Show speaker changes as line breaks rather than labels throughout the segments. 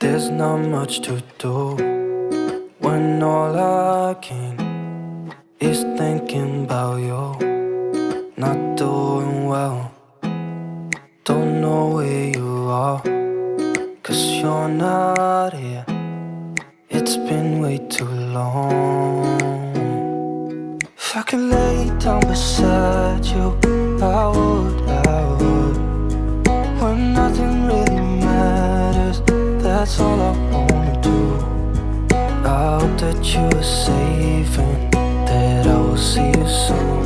There's not much to do when all I can is thinking about you. Not doing well, don't know where you are, 'cause you're not here. It's been way too long. If I could lay down beside you, I would, when nothing really matters. That's all I wanna do. I hope that you are safe and that I will see you soon.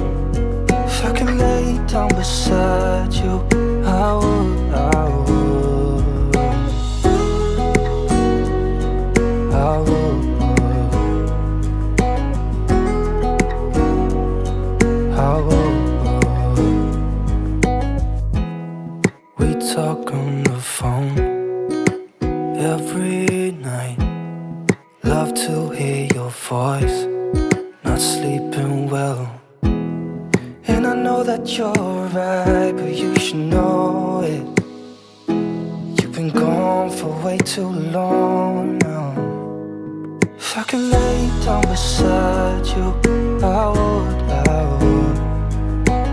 If I could lay down beside you, I would, I would, I would, I would. We talk on the phone every night. Love to hear your voice. Not sleeping well, and I know that you're right, but you should know it. You've been gone for way too long now. If I could lay down beside you, I would, I would.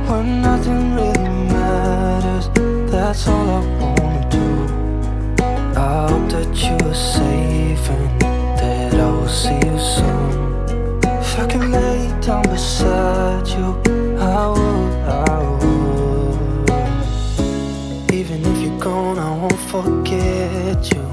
When nothing really matters, that's all I wanna do. I hope that you are safe and that I will see you soon. If I can lay down beside you, I would, I would. Even if you're gone, I won't forget you.